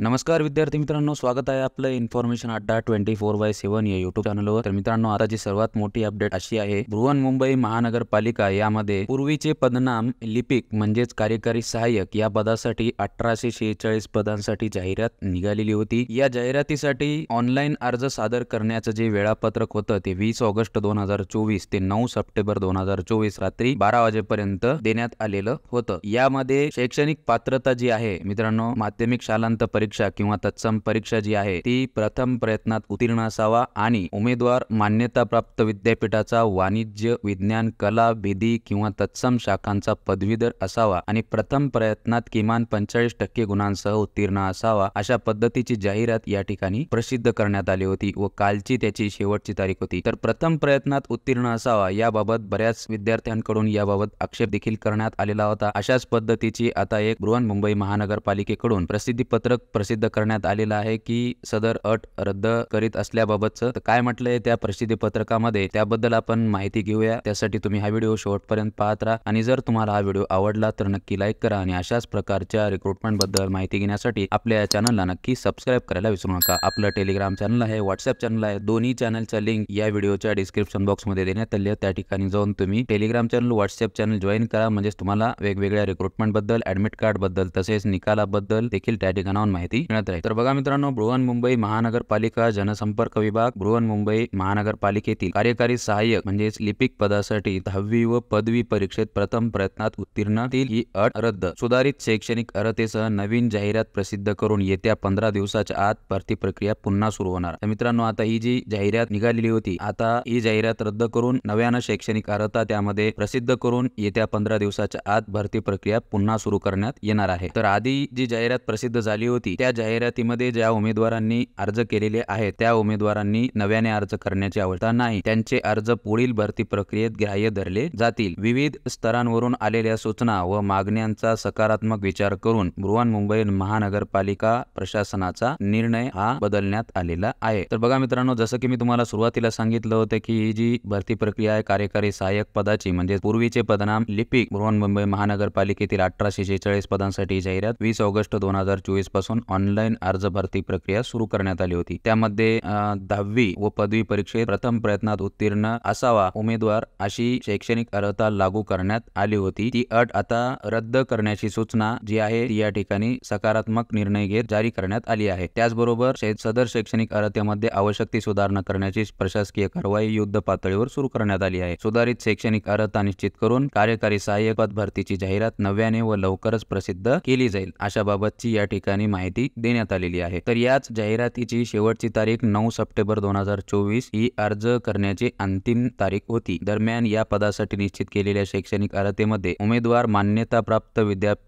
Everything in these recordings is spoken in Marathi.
नमस्कार विद्यार्थी मित्रांनो, स्वागत आहे आपलं इन्फॉर्मेशन अड्डा 24/7 या यूट्यूब चॅनलवर। तर मित्रांनो, आताची सर्वात मोठी अपडेट अशी आहे, बृहन्मुंबई महानगरपालिका यामध्ये पूर्वीचे पदनाम लिपिक म्हणजेच कार्यकारी सहाय्यक या पदासाठी 1846 पदांसाठी जाहिरात निघालेली होती। या जाहिरातीसाठी ऑनलाईन अर्ज सादर करण्याचं जे वेळापत्रक होतं ते 20 ऑगस्ट 2024 ते 9 सप्टेंबर 2024 रात्री 12 वाजेपर्यंत देण्यात आलेलं होतं। यामध्ये शैक्षणिक पात्रता जी आहे मित्रांनो, माध्यमिक शालांत परीक्षा किंवा तत्सम परीक्षा जी आहे ती प्रथम प्रयत्नात उत्तीर्ण असावा आणि उमेदवार मान्यताप्राप्त विद्यापीठाचा वाणिज्य, विज्ञान, कला, विधी किंवा तत्सम शाखांचा पदवीधर असावा आणि प्रथम प्रयत्नात किमान 45% गुणांसह उत्तीर्ण असावा, अशा पद्धतीची जाहिरात या ठिकाणी प्रसिद्ध करण्यात आली होती व कालची त्याची शेवटची तारीख होती। तर प्रथम प्रयत्नात उत्तीर्ण असावा याबाबत बऱ्याच विद्यार्थ्यांकडून याबाबत आक्षेप देखील करण्यात आलेला होता। अशाच पद्धतीची आता एक बृहन्मुंबई महानगरपालिकेकडून प्रसिद्धीपत्रक प्रसिद्ध करण्यात आलेला आहे की सदर अट रद्द करीत असल्याबाबतचं काय म्हटलंय त्या प्रसिद्धी पत्रकामध्ये, त्याबद्दल आपण माहिती घेऊया। त्यासाठी तुम्ही हा व्हिडिओ शेवटपर्यंत पाहत राहा आणि जर तुम्हाला हा व्हिडिओ आवडला तर नक्की लाईक करा आणि अशाच प्रकारच्या रिक्रुटमेंट बद्दल माहिती घेण्यासाठी आपल्या या चॅनलला नक्की सबस्क्राइब करायला विसरू नका। आपलं टेलिग्राम चॅनल आहे, व्हॉट्सअप चॅनल आहे, दोन्ही चॅनलच्या लिंक या व्हिडिओच्या डिस्क्रिप्शन बॉक्स मध्ये देण्यात आली आहे। त्या ठिकाणी जाऊन तुम्ही Telegram channel, WhatsApp channel join करा, म्हणजे तुम्हाला वेगवेगळ्या रिक्रुटमेंट बद्दल, ऍडमिट कार्ड बद्दल तसेच निकालाबद्दल देखील त्या ठिकाणाहून माहिती मिळत राहील। तर बघा मित्रांनो, बृहन्मुंबई महानगरपालिका जनसंपर्क विभाग बृहन्मुंबई महानगरपालिकेतील कार्यकारी सहाय्यक म्हणजेच लिपिक पदासाठी 10वी व पदवी परीक्षेत प्रथम प्रयत्नात उत्तीर्ण ही अट रद्द, सुधारित शैक्षणिक अर्हतेसह नवीन जाहिरात प्रसिद्ध करून येत्या 15 दिवसाच्या आत भरती प्रक्रिया पुन्हा सुरू होणार। तर मित्रांनो, आता ही जी जाहिरात निघालेली होती, आता ही जाहिरात रद्द करून नव्यानं शैक्षणिक अर्हता त्यामध्ये प्रसिद्ध करून येत्या 15 दिवसाच्या आत भरती प्रक्रिया पुन्हा सुरू करण्यात येणार आहे। तर आधी जी जाहिरात प्रसिद्ध झाली होती त्या जाहिरातीमध्ये ज्या उमेदवारांनी अर्ज केलेले आहेत त्या उमेदवारांनी नव्याने अर्ज करण्याची आवश्यकता नाही, त्यांचे अर्ज पुढील भरती प्रक्रियेत ग्राह्य धरले जातील। विविध स्तरांवरून आलेल्या सूचना व मागण्यांचा सकारात्मक विचार करून बृहन्मुंबई महानगरपालिका प्रशासनाचा निर्णय हा बदलण्यात आलेला आहे। तर बघा मित्रांनो, जसं की मी तुम्हाला सुरुवातीला सांगितलं होतं की ही जी भरती प्रक्रिया आहे कार्यकारी सहाय्यक पदाची म्हणजे पूर्वीचे पदनाम लिपिक बृहन्मुंबई महानगरपालिकेतील 1846 पदांसाठी जाहिरात 20 ऑगस्ट 2024 पासून ऑनलाईन अर्ज भरती प्रक्रिया सुरू करण्यात आली होती। त्यामध्ये 10वी व पदवी परीक्षेत प्रथम प्रयत्नात उत्तीर्ण असावा उमेदवार अशी शैक्षणिक अर्हता लागू करण्यात आली होती। ती अट आता रद्द करण्याची सूचना जी आहे ती या ठिकाणी सकारात्मक निर्णय घेत जारी करण्यात आली आहे। त्याचबरोबर सदर शैक्षणिक अर्हतेमध्ये आवश्यक ती सुधारणा करण्याची प्रशासकीय कारवाई युद्ध पातळीवर सुरू करण्यात आली आहे। सुधारित शैक्षणिक अर्हता निश्चित करून कार्यकारी सहाय्यक पद भरतीची जाहिरात नव्याने व लवकरच प्रसिद्ध केली जाईल, अशा बाबतची या ठिकाणी माहिती देण्यात आलेली आहे। तर याच जाहिरातीची शेवटची तारीख 9 सप्टेंबर 2024 ही अर्ज करण्याची अंतिम तारीख होती। दरम्यान या पदासाठी निश्चित केलेल्या शैक्षणिक अर्हतेमध्ये उमेदवार मान्यताप्राप्त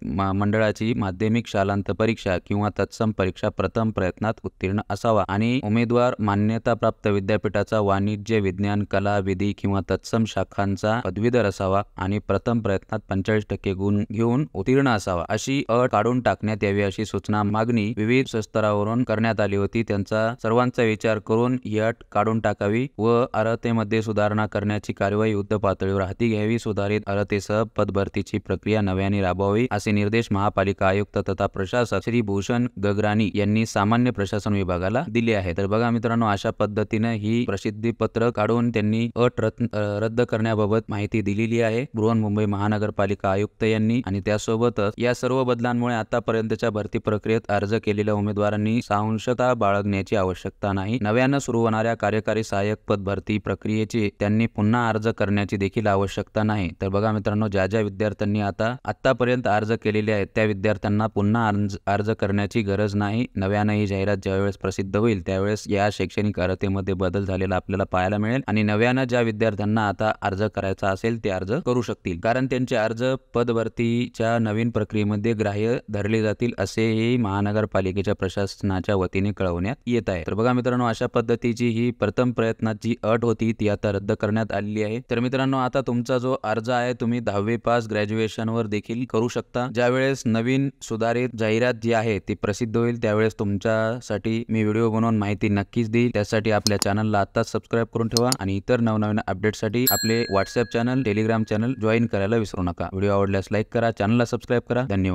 मंडळाची माध्यमिक शालांत परीक्षा किंवा तत्सम परीक्षा प्रथम प्रयत्नात उत्तीर्ण असावा आणि उमेदवार मान्यताप्राप्त विद्यापीठाचा वाणिज्य, विज्ञान, कला, विधी किंवा तत्सम शाखांचा पदवीधर असावा आणि प्रथम प्रयत्नात 45% गुण घेऊन उत्तीर्ण असावा, अशी अट काढून टाकण्यात यावी अशी सूचना मागणी विविध स्तरावरून करण्यात आली होती। त्यांचा सर्वांचा विचार करून ही अट काढून टाकावी व अर्हतेमध्ये सुधारणा करण्याची कार्यवाही युद्ध पातळीवर हाती घ्यावी, सुधारित अर्हतेसह पदभरतीची प्रक्रिया नव्याने राबवावी, असे निर्देश महापालिका आयुक्त तथा प्रशासक श्री भूषण गगराणी यांनी सामान्य प्रशासन विभागाला दिले आहे। तर बघा मित्रांनो, अशा पद्धतीने ही प्रसिद्धी पत्र काढून त्यांनी अट रद्द करण्याबाबत माहिती दिलेली आहे बृहन्मुंबई महानगरपालिका आयुक्त यांनी। आणि त्यासोबतच या सर्व बदलांमुळे आतापर्यंतच्या भरती प्रक्रियेत अर्ज केलेल्या उमेदवारांनी साहंशता बाळगण्याची आवश्यकता नाही। नव्यानं सुरू होणाऱ्या कार्यकारी सहाय्यक पद भरती प्रक्रियेची त्यांनी पुन्हा अर्ज करण्याची देखील आवश्यकता नाही। तर बघा मित्रांनो, ज्या विद्यार्थ्यांनी आतापर्यंत अर्ज केलेले आहेत त्या विद्यार्थ्यांना पुन्हा अर्ज करण्याची गरज नाही। नव्यानं ही जाहिरात ज्यावेळेस प्रसिद्ध होईल त्यावेळेस या शैक्षणिक अर्हतेमध्ये बदल झालेला आपल्याला पाहायला मिळेल आणि नव्यानं ज्या विद्यार्थ्यांना आता अर्ज करायचा असेल ते अर्ज करू शकतील, कारण त्यांचे अर्ज पदभरतीच्या नवीन प्रक्रियेमध्ये ग्राह्य धरले जातील, असेही महानगरपालिकेच्या प्रशासनाच्या वतीने कळवण्यात येत आहे। तर बघा मित्रांनो, अशा पद्धतीची ही प्रथम प्रयत्नाची अट होती ती आता रद्द करण्यात आलेली आहे। तर मित्रांनो, आता तुमचा जो अर्ज आहे तुम्ही 10वी पास ग्रॅज्युएशन वर देखील करू शकता। ज्यावेळेस नवीन सुधारित जाहिरात जी आहे ती प्रसिद्ध होईल त्यावेळेस तुमच्यासाठी मी व्हिडिओ बनवून माहिती नक्कीच देईल। त्यासाठी आपल्या चॅनलला आताच सबस्क्राइब करून ठेवा आणि इतर नवनवीन अपडेटसाठी आपले WhatsApp channel, Telegram channel join करायला विसरू नका। व्हिडिओ आवडल्यास लाईक करा, चॅनलला सबस्क्राइब करा। धन्यवाद।